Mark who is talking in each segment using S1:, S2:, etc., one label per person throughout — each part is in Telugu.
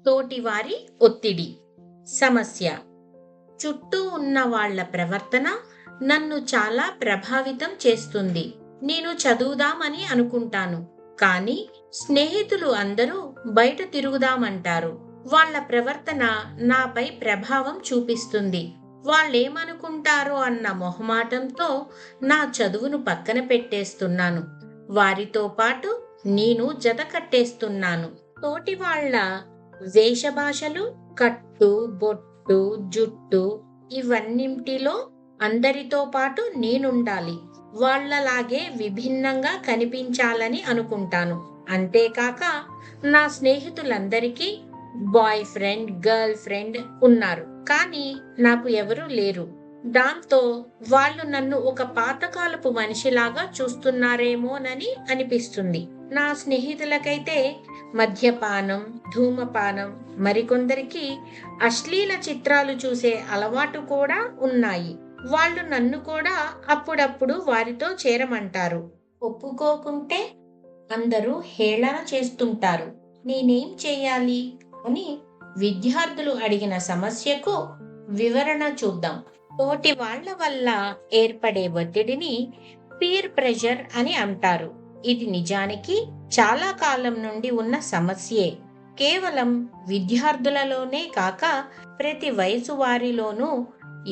S1: తోటివారి ఒత్తిడి. సమస్య: చుట్టూ ఉన్న వాళ్ళ ప్రవర్తన నన్ను చాలా ప్రభావితం చేస్తుంది. నేను చదువుదామని అనుకుంటాను, కానీ స్నేహితులు అందరూ బయట తిరుగుదామంటారు. వాళ్ళ ప్రవర్తన నాపై ప్రభావం చూపిస్తుంది. వాళ్ళేమనుకుంటారో అన్న మొహమాటంతో నా చదువును పక్కన పెట్టేస్తున్నాను. వారితో పాటు నేను జత కట్టేస్తున్నాను. తోటి వాళ్ళ వేషభాషలు, కట్టు, బొట్టు, జుట్టు ఇవన్నింటిలో అందరితో పాటు నేనుండాలి. వాళ్ళలాగే విభిన్నంగా కనిపించాలని అనుకుంటాను. అంతేకాక నా స్నేహితులందరికీ బాయ్ ఫ్రెండ్, గర్ల్ ఫ్రెండ్ ఉన్నారు, కానీ నాకు ఎవరూ లేరు. దాంతో వాళ్ళు నన్ను ఒక పాతకాలపు మనిషిలాగా చూస్తున్నారేమోనని అనిపిస్తుంది. నా స్నేహితులకైతే మద్యపానం, ధూమపానం, మరికొందరికి అశ్లీల చిత్రాలు చూసే అలవాటు కూడా ఉన్నాయి. వాళ్ళు నన్ను కూడా అప్పుడప్పుడు వారితో చేరమంటారు. ఒప్పుకోకుంటే అందరూ హేళన చేస్తుంటారు. నేనేం చేయాలి అని విద్యార్థులు అడిగిన సమస్యకు వివరణ చూద్దాం. తోటి వాళ్ళ వల్ల ఏర్పడే ఒత్తిడిని పీర్ ప్రెషర్ అని అంటారు. ఇది నిజానికి చాలా కాలం నుండి ఉన్న సమస్యే. కేవలం విద్యార్థులలోనే కాక ప్రతి వయసు వారిలోనూ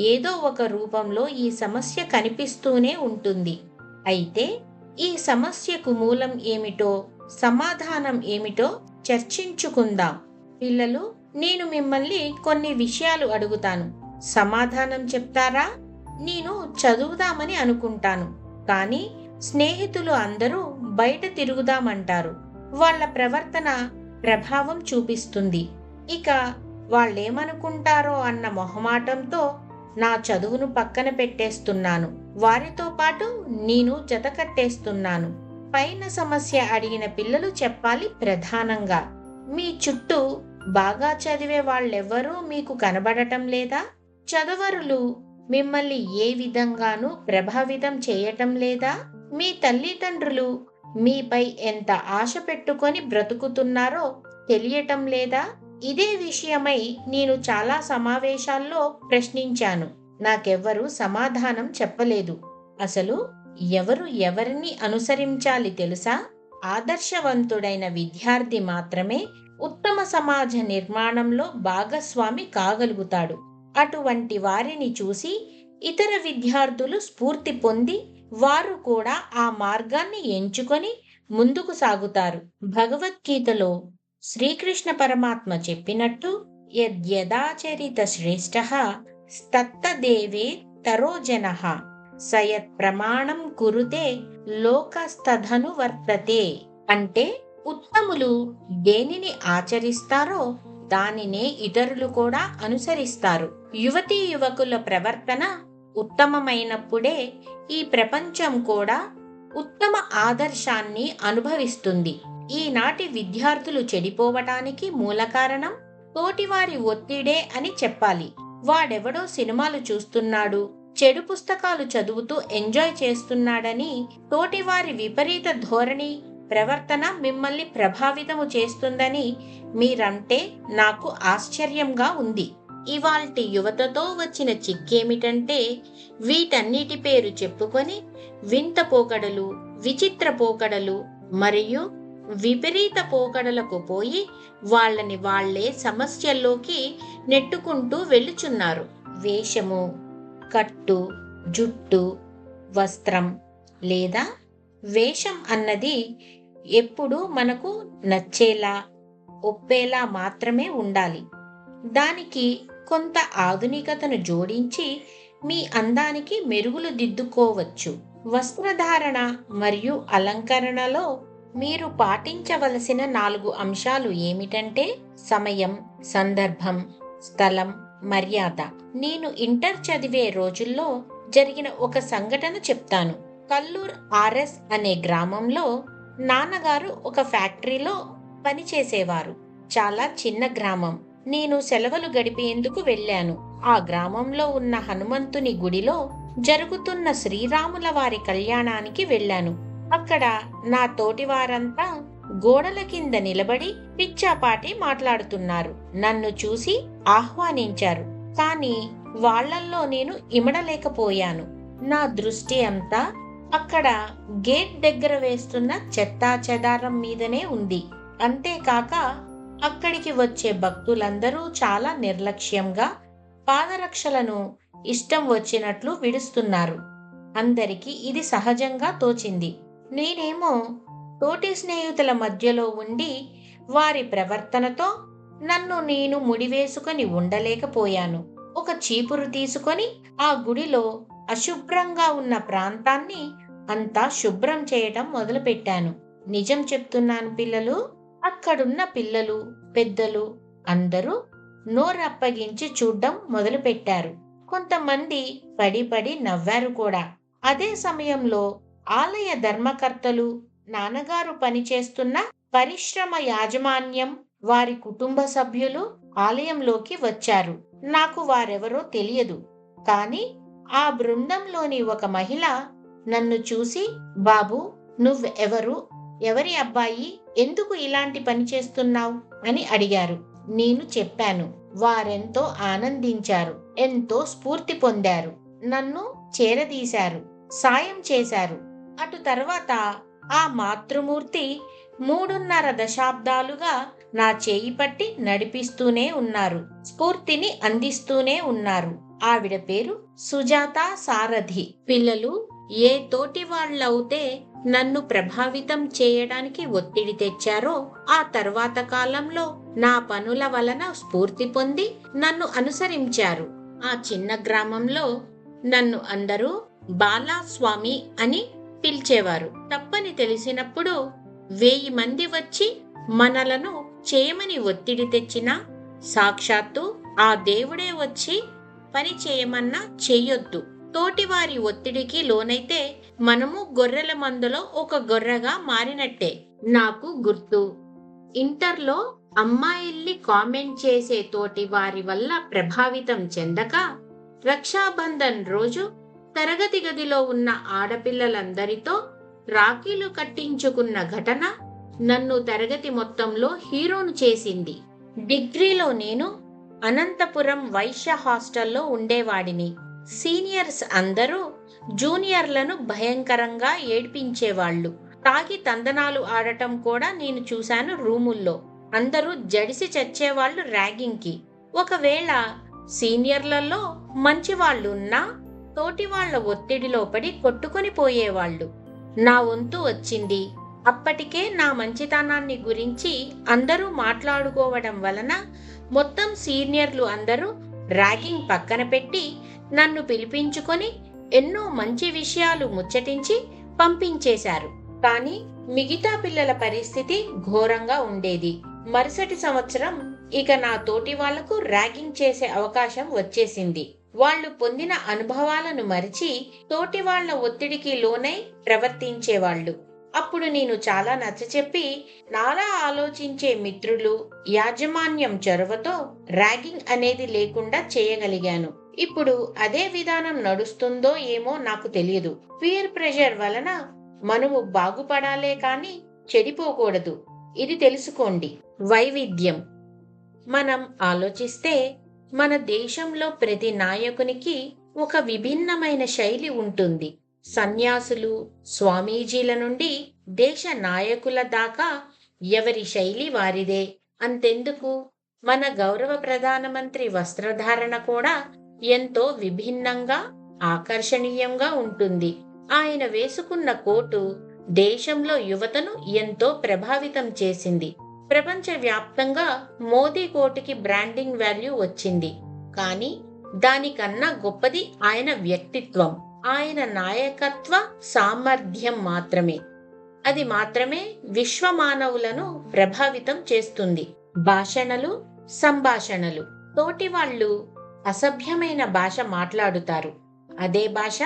S1: ఏదో ఒక రూపంలో ఈ సమస్య కనిపిస్తూనే ఉంటుంది. అయితే ఈ సమస్యకు మూలం ఏమిటో, సమాధానం ఏమిటో చర్చించుకుందాం. పిల్లలు, నేను మిమ్మల్ని కొన్ని విషయాలు అడుగుతాను, సమాధానం చెప్తారా? నేను చదువుదామని అనుకుంటాను, కానీ స్నేహితులు అందరూ బయట తిరుగుదామంటారు. వాళ్ళ ప్రవర్తన ప్రభావం చూపిస్తుంది. ఇక వాళ్ళేమనుకుంటారో అన్న మొహమాటంతో నా చదువును పక్కన పెట్టేస్తున్నాను. వారితో పాటు నేను జత కట్టేస్తున్నాను. పైన సమస్య అడిగిన పిల్లలు చెప్పాలి ప్రధానంగా. మీ చుట్టూ బాగా చదివే వాళ్ళెవ్వరూ మీకు కనబడటం లేదా? చదవరులు మిమ్మల్ని ఏ విధంగానూ ప్రభావితం చేయటం లేదా? మీ తల్లిదండ్రులు మీపై ఎంత ఆశ పెట్టుకొని బ్రతుకుతున్నారో తెలియటం లేదా? ఇదే విషయమై నేను చాలా సమావేశాల్లో ప్రశ్నించాను. నాకెవ్వరూ సమాధానం చెప్పలేదు. అసలు ఎవరు ఎవరిని అనుసరించాలి తెలుసా? ఆదర్శవంతుడైన విద్యార్థి మాత్రమే ఉత్తమ సమాజ నిర్మాణంలో భాగస్వామి కాగలుగుతాడు. అటువంటి వారిని చూసి ఇతర విద్యార్థులు స్ఫూర్తి పొంది వారు కూడా ఆ మార్గాన్ని ఎంచుకొని ముందుకు సాగుతారు. భగవద్గీతలో శ్రీకృష్ణ పరమాత్మ చెప్పినట్టు, యద్యదాచరిత శ్రేష్టః తత్తదేవే తరో జనః సయత్ ప్రమాణం కురుతే లోకస్తధను వర్తతే. అంటే ఉత్తములు దేనిని ఆచరిస్తారో దానినే ఇతరులు కూడా అనుసరిస్తారు. యువతీ యువకుల ప్రవర్తన ఉత్తమమైనప్పుడే ఈ ప్రపంచం కూడా ఉత్తమ ఆదర్శాన్ని అనుభవిస్తుంది. ఈనాటి విద్యార్థులు చెడిపోవటానికి మూల కారణం తోటివారి ఒత్తిడే అని చెప్పాలి. వాడెవడో సినిమాలు చూస్తున్నాడు, చెడు పుస్తకాలు చదువుతూ ఎంజాయ్ చేస్తున్నాడని తోటివారి విపరీత ధోరణి, ప్రవర్తన మిమ్మల్ని ప్రభావితము చేస్తుందని మీరంటే నాకు ఆశ్చర్యంగా ఉంది. ఇవాల్టి యువతతో వచ్చిన చిక్కేమిటంటే, వీటన్నిటి పేరు చెప్పుకొని వింత పోకడలు, విచిత్ర పోకడలు మరియు విపరీత పోకడలకు పోయి వాళ్ళని వాళ్లే సమస్యల్లోకి నెట్టుకుంటూ వెళ్ళుచున్నారు. వేషము, కట్టు, జుట్టు, వస్త్రం లేదా వేషం అన్నది ఎప్పుడూ మనకు నచ్చేలా, ఒప్పేలా మాత్రమే ఉండాలి. దానికి కొంత ఆధునికతను జోడించి మీ అందానికి మెరుగులు దిద్దుకోవచ్చు. వస్త్రధారణ మరియు అలంకరణలో మీరు పాటించవలసిన 4 అంశాలు ఏమిటంటే సమయం, సందర్భం, స్థలం, మర్యాద. నేను ఇంటర్ చదివే రోజుల్లో జరిగిన ఒక సంఘటన చెప్తాను. కల్లూర్ ఆర్ఎస్ అనే గ్రామంలో నాన్నగారు ఒక ఫ్యాక్టరీలో పనిచేసేవారు. చాలా చిన్న గ్రామం. నేను సెలవులు గడిపేందుకు వెళ్ళాను. ఆ గ్రామంలో ఉన్న హనుమంతుని గుడిలో జరుగుతున్న శ్రీరాముల వారి కళ్యాణానికి వెళ్ళాను. అక్కడ నా తోటి వారంతా గోడల కింద నిలబడి పిచ్చాపాటి మాట్లాడుతున్నారు. నన్ను చూసి ఆహ్వానించారు. కానీ వాళ్ళల్లో నేను ఇమడలేకపోయాను. నా దృష్టి అంతా అక్కడ గేట్ దగ్గర వేస్తున్న చెత్తా చెదారం మీదనే ఉంది. అంతేకాక అక్కడికి వచ్చే భక్తులందరూ చాలా నిర్లక్ష్యంగా పాదరక్షలను ఇష్టం వచ్చినట్లు విడుస్తున్నారు. అందరికీ ఇది సహజంగా తోచింది. నేనేమో తోటి స్నేహితుల మధ్యలో ఉండి వారి ప్రవర్తనతో నన్ను నేను ముడివేసుకొని ఉండలేకపోయాను. ఒక చీపురు తీసుకొని ఆ గుడిలో అశుభ్రంగా ఉన్న ప్రాంతాన్ని అంతా శుభ్రం చేయటం మొదలుపెట్టాను. నిజం చెప్తున్నాను పిల్లలు, అక్కడున్న పిల్లలు, పెద్దలు అందరూ నోరప్పగించి చూడ్డం మొదలుపెట్టారు. కొంతమంది పడి పడి నవ్వారు కూడా. అదే సమయంలో ఆలయ ధర్మకర్తలు, నాన్నగారు పనిచేస్తున్న పరిశ్రమ యాజమాన్యం, వారి కుటుంబ సభ్యులు ఆలయంలోకి వచ్చారు. నాకు వారెవరో తెలియదు. కానీ ఆ బృందంలోని ఒక మహిళ నన్ను చూసి, బాబు, నువ్వెవరు? ఎవరి అబ్బాయి? ఎందుకు ఇలాంటి పని చేస్తున్నావు అని అడిగారు. నేను చెప్పాను. వారెంతో ఆనందించారు, ఎంతో స్ఫూర్తి పొందారు, నన్ను చేరదీశారు, సాయం చేశారు. అటు తర్వాత ఆ మాతృమూర్తి 3.5 దశాబ్దాలుగా నా చేయి పట్టి నడిపిస్తూనే ఉన్నారు, స్ఫూర్తిని అందిస్తూనే ఉన్నారు. ఆవిడ పేరు సుజాత సారథి. పిల్లలు, ఏ తోటి వాళ్ళవుతే నన్ను ప్రభావితం చేయడానికి ఒత్తిడి తెచ్చారో ఆ తర్వాత కాలంలో నా పనుల వలన స్ఫూర్తి పొంది నన్ను అనుసరించారు. ఆ చిన్న గ్రామంలో నన్ను అందరూ బాలాస్వామి అని పిలిచేవారు. తప్పని తెలిసినప్పుడు 1000 మంది వచ్చి మనలను చేయమని ఒత్తిడి తెచ్చినా సాక్షాత్తు ఆ దేవుడే వచ్చి పని చేయమన్నా చెయ్యొద్దు. తోటివారి ఒత్తిడికి లోనైతే మనము గొర్రెల మందలో ఒక గొర్రెగా మారినట్టే. నాకు గుర్తు, ఇంటర్లో అమ్మాయిల్ని కామెంట్ చేసే తోటి వారి వల్ల ప్రభావితం చెందక రక్షాబంధన్ రోజు తరగతి గదిలో ఉన్న ఆడపిల్లలందరితో రాఖీలు కట్టించుకున్న ఘటన నన్ను తరగతి మొత్తంలో హీరోను చేసింది. డిగ్రీలో నేను అనంతపురం వైశ్య హాస్టల్లో ఉండేవాడిని. సీనియర్స్ అందరూ జూనియర్లను భయంకరంగా ఏడ్పించేవాళ్లు. తాగి తందనాలు ఆడటం కూడా నేను చూశాను. రూముల్లో అందరూ జడిసి చచ్చేవాళ్లు ర్యాగింగ్కి. ఒకవేళ సీనియర్లలో మంచివాళ్లున్నా తోటి వాళ్ల ఒత్తిడిలో పడి కొట్టుకొని పోయేవాళ్లు. నా వంతు వచ్చింది. అప్పటికే నా మంచితనాన్ని గురించి అందరూ మాట్లాడుకోవడం వలన మొత్తం సీనియర్లు అందరూ ర్యాగింగ్ పక్కన పెట్టి నన్ను పిలిపించుకొని ఎన్నో మంచి విషయాలు ముచ్చటించి పంపించేశారు. కానీ మిగతా పిల్లల పరిస్థితి ఘోరంగా ఉండేది. మరుసటి సంవత్సరం ఇక నా తోటి వాళ్లకు ర్యాగింగ్ చేసే అవకాశం వచ్చేసింది. వాళ్ళు పొందిన అనుభవాలను మరిచి తోటి వాళ్ల ఒత్తిడికి లోనై ప్రవర్తించేవాళ్లు. అప్పుడు నేను చాలా నచ్చచెప్పి నాలా ఆలోచించే మిత్రులు, యాజమాన్యం చొరవతో ర్యాగింగ్ అనేది లేకుండా చేయగలిగాను. ఇప్పుడు అదే విధానం నడుస్తుందో ఏమో నాకు తెలియదు. పీర్ ప్రెషర్ వలన మనము బాగుపడాలే కాని చెడిపోకూడదు. ఇది తెలుసుకోండి. వైవిధ్యం. మనం ఆలోచిస్తే మన దేశంలో ప్రతి నాయకునికి ఒక విభిన్నమైన శైలి ఉంటుంది. సన్యాసులు, స్వామీజీల నుండి దేశ నాయకుల దాకా ఎవరి శైలి వారిదే. అంతెందుకు, మన గౌరవ ప్రధానమంత్రి వస్త్రధారణ కూడా ఎంతో విభిన్నంగా, ఆకర్షణీయంగా ఉంటుంది. ఆయన వేసుకున్న కోటు దేశంలో యువతను ఎంతో ప్రభావితం చేసింది. ప్రపంచవ్యాప్తంగా మోదీ కోటుకి బ్రాండింగ్ వాల్యూ వచ్చింది. కానీ దానికన్నా గొప్పది ఆయన వ్యక్తిత్వం, ఆయన నాయకత్వ సామర్థ్యం మాత్రమే. అది మాత్రమే విశ్వమానవులను ప్రభావితం చేస్తుంది. భాషణలు, సంభాషణలు. తోటి వాళ్ళు అసభ్యమైన భాష మాట్లాడుతారు. అదే భాష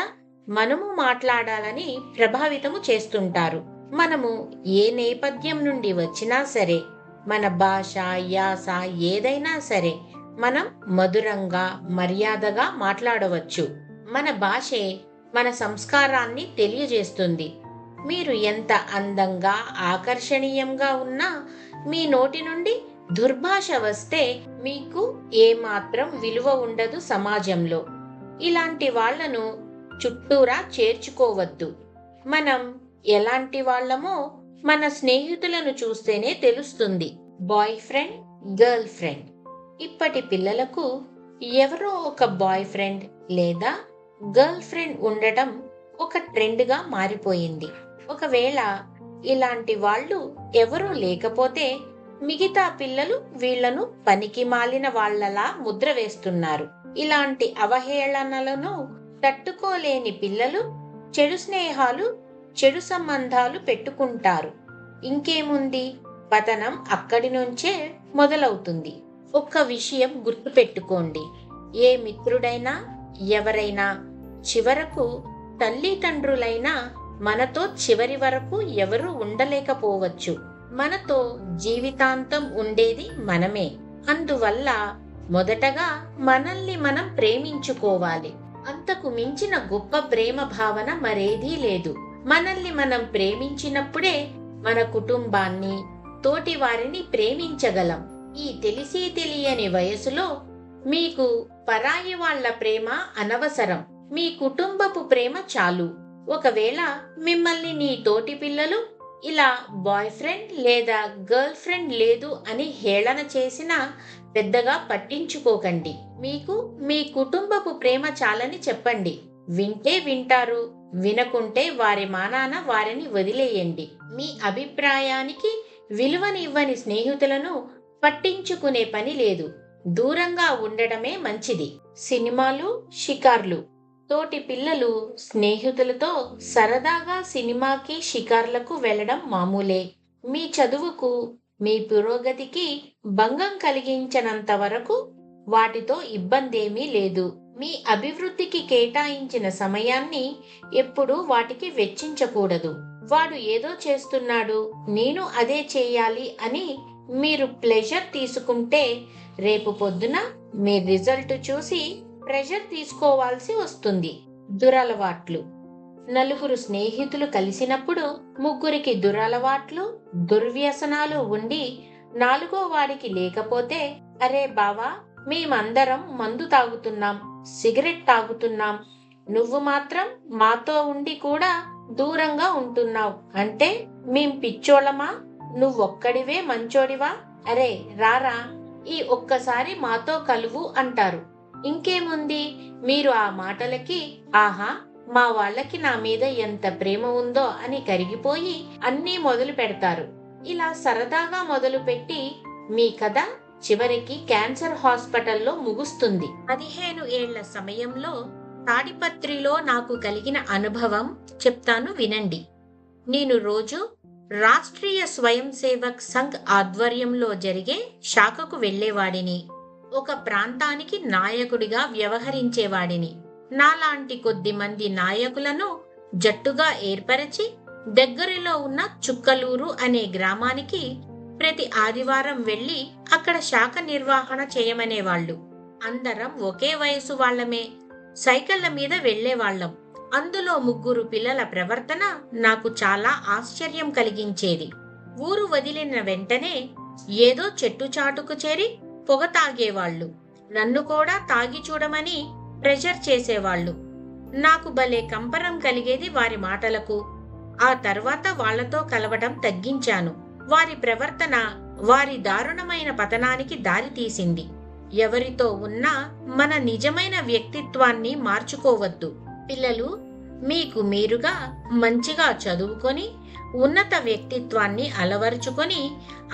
S1: మనము మాట్లాడాలని ప్రభావితము చేస్తుంటారు. మనము ఏ నేపథ్యం నుండి వచ్చినా సరే, మన భాష, యాస ఏదైనా సరే మనం మధురంగా, మర్యాదగా మాట్లాడవచ్చు. మన భాషే మన సంస్కారాన్ని తెలియజేస్తుంది. మీరు ఎంత అందంగా ఆకర్షణీయంగా ఉన్నా మీ నోటి నుండి దుర్భాష వస్తే మీకు ఏమాత్రం విలువ ఉండదు సమాజంలో. ఇలాంటి వాళ్లను చుట్టూరా చేర్చుకోవద్దు. మనం ఎలాంటి వాళ్ళమో మన స్నేహితులను చూస్తేనే తెలుస్తుంది. Boy friend, girl friend. ఇప్పటి పిల్లలకు ఎవరో ఒక బాయ్ ఫ్రెండ్ లేదా గర్ల్ ఫ్రెండ్ ఉండటం ఒక ట్రెండ్గా మారిపోయింది. ఒకవేళ ఇలాంటి వాళ్ళు ఎవరూ లేకపోతే మిగతా పిల్లలు వీళ్లను పనికి మాలిన వాళ్లలా ముద్ర వేస్తున్నారు. ఇలాంటి అవహేళనలను తట్టుకోలేని పిల్లలు చెడు స్నేహాలు, చెడు సంబంధాలు పెట్టుకుంటారు. ఇంకేముంది, పతనం అక్కడి నుంచే మొదలవుతుంది. ఒక్క విషయం గుర్తుపెట్టుకోండి, ఏ మిత్రుడైనా ఎవరైనా చివరకు తల్లిదండ్రులైనా మనతో చివరి వరకు ఎవరు ఉండలేకపోవచ్చు. మనతో జీవితాంతం ఉండేది మనమే. అందువల్ల మొదటగా మనల్ని మనం ప్రేమించుకోవాలి. అంతకు మించిన గొప్ప ప్రేమ భావన మరేదీ లేదు. మనల్ని మనం ప్రేమించినప్పుడే మన కుటుంబాన్ని, తోటి వారిని ప్రేమించగలం. ఈ తెలిసి తెలియని వయసులో మీకు పరాయి వాళ్ల ప్రేమ అనవసరం. మీ కుటుంబపు ప్రేమ చాలు. ఒకవేళ మిమ్మల్ని నీ తోటి పిల్లలు ఇలా బాయ్ ఫ్రెండ్ లేదా గర్ల్ ఫ్రెండ్ లేదు అని హేళన చేసినా పెద్దగా పట్టించుకోకండి. మీకు మీ కుటుంబపు ప్రేమ చాలని చెప్పండి. వింటే వింటారు, వినకుంటే వారి మానాన వారిని వదిలేయండి. మీ అభిప్రాయానికి విలువనివ్వని స్నేహితులను పట్టించుకునే పని లేదు. దూరంగా ఉండడమే మంచిది. సినిమాలు, షికార్లు. తోటి పిల్లలు స్నేహితులతో సరదాగా సినిమాకి, షికార్లకు వెళ్లడం మామూలే. మీ చదువుకు, మీ పురోగతికి భంగం కలిగించనంత వరకు వాటితో ఇబ్బందేమీ లేదు. మీ అభివృద్ధికి కేటాయించిన సమయాన్ని ఎప్పుడూ వాటికి వెచ్చించకూడదు. వాడు ఏదో చేస్తున్నాడు, నేను అదే చేయాలి అని మీరు ప్లెజర్ తీసుకుంటే రేపు పొద్దున మీ రిజల్ట్ చూసి ప్రెషర్ తీసుకోవాల్సి వస్తుంది. దురలవాట్లు. నలుగురు స్నేహితులు కలిసినప్పుడు ముగ్గురికి దురలవాట్లు, దుర్వ్యసనాలు ఉండి నాలుగో వాడికి లేకపోతే, అరే బావా, మేమందరం మందు తాగుతున్నాం, సిగరెట్ తాగుతున్నాం, నువ్వు మాత్రం మాతో ఉండి కూడా దూరంగా ఉంటున్నావు అంటే మేం పిచ్చోళమా? నువ్వొక్కడివే మంచోడివా? అరే రారా, ఈ ఒక్కసారి మాతో కలువు అంటారు. ఇంకేముంది, మీరు ఆ మాటలకి ఆహా, మా వాళ్ళకి నా మీద ఎంత ప్రేమ ఉందో అని కరిగిపోయి అన్నీ మొదలు పెడతారు. ఇలా సరదాగా మొదలుపెట్టి మీ కథ చివరికి క్యాన్సర్ హాస్పిటల్లో ముగుస్తుంది. 15 ఏళ్ల సమయంలో తాడిపత్రిలో నాకు కలిగిన అనుభవం చెప్తాను వినండి. నేను రోజు రాష్ట్రీయ స్వయం సేవక్ సంఘ్ ఆధ్వర్యంలో జరిగే శాఖకు వెళ్లేవాడిని. ఒక ప్రాంతానికి నాయకుడిగా వ్యవహరించేవాడిని. నాలాంటి కొద్ది మంది నాయకులను జట్టుగా ఏర్పరిచి దగ్గరలో ఉన్న చుక్కలూరు అనే గ్రామానికి ప్రతి ఆదివారం వెళ్లి అక్కడ శాఖ నిర్వహణ చేయమనేవాళ్లు. అందరం ఒకే వయసు వాళ్లమే. సైకిళ్ల మీద వెళ్లేవాళ్లం. అందులో ముగ్గురు పిల్లల ప్రవర్తన నాకు చాలా ఆశ్చర్యం కలిగించేది. ఊరు వదిలిన వెంటనే ఏదో చెట్టు చాటుకు చేరి పొగ తాగేవాళ్లు. నన్ను కూడా తాగి చూడమని ప్రెషర్ చేసేవాళ్లు. నాకు భలే కంపరం కలిగేది వారి మాటలకు. ఆ తర్వాత వాళ్లతో కలవడం తగ్గించాను. వారి ప్రవర్తన వారి దారుణమైన పతనానికి దారి తీసింది. ఎవరితో ఉన్నా మన నిజమైన వ్యక్తిత్వాన్ని మార్చుకోవద్దు. పిల్లలు, మీకు మీరుగా మంచిగా చదువుకొని ఉన్నత వ్యక్తిత్వాన్ని అలవరుచుకొని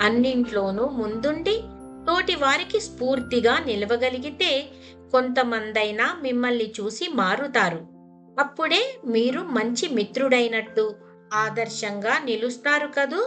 S1: అన్నింట్లోనూ ముందుండి తోటి వారికి స్ఫూర్తిగా నిలవగలిగితే కొంతమందైనా మిమ్మల్ని చూసి మారుతారు. అప్పుడే మీరు మంచి మిత్రుడైనట్టు, ఆదర్శంగా నిలుస్తారు కదూ.